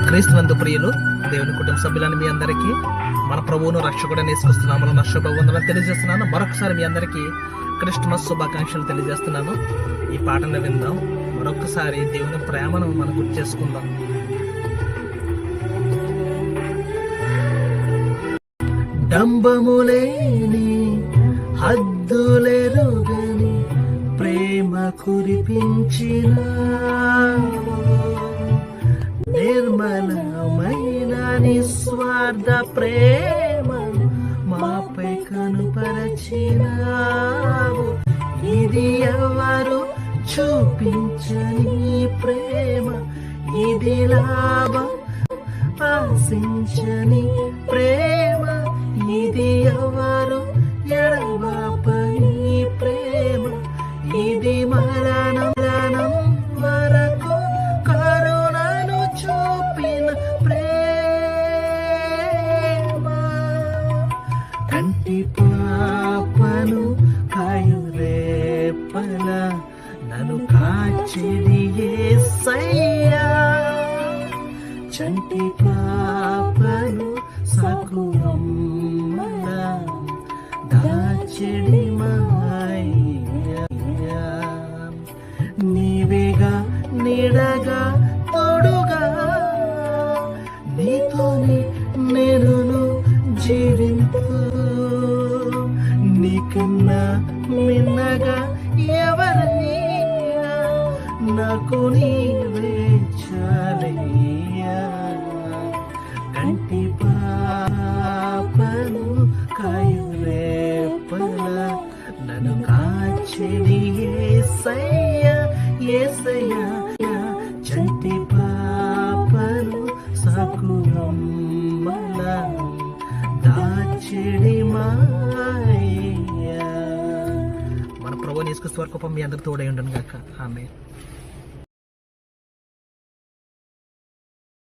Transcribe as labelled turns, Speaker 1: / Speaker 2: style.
Speaker 1: క్రీస్తునందు ప్రియులు, దేవుని కుటుంబ సభ్యులని మీ అందరికీ మన ప్రభువును రక్షకుడని యేసుక్రీస్తునామములో నా శుభవందనాలు తెలియజేస్తున్నాను. మరొకసారి మీ అందరికీ క్రిస్మస్ శుభాకాంక్షలు తెలియజేస్తున్నాను. ఈ పాటను విందాం. మరొకసారి దేవుని ప్రేమను మనం గుర్తు చేసుకుందాం. డంబములేని హద్దులెరుగని ప్రేమ కురిపించిన నిర్మలమైన నిస్వార్థ ప్రేమను మాపై కనుపరచినావు. ఇది ఎవరు చూపించని ప్రేమ, ఇది లాభం ఆశించని ప్రేమ, ఇది ఎవరు ఎడబాపని ప్రేమ, ఇది మరణం వరకు కరుణను చూపిన ప్రేమ. కంటి పాపను కాయురేపల నన్ను కాచిడి యేసయ్యా, చంటి పాపను సకురమ్మల దాచిడి మాయ్యా. నీవేగా నీడగా తోడుగా, నీతోనే నేను జీవింపు. నీకన్నా మిన్నగా ఎవరైనా నాకు నీవే చాలయ్యా. కంటి పాపను కాయురేపల నన్ను కాచిడి యేసయ్యా, యేసయ్యా. చంటి పాపను సకురమ్మల దాచిడి మాయ్యా. మన ప్రభువుని యేసుక్రీస్తు వారి కృప మీ అందరితో తోడై ఉండను గాక. ఆమేన్.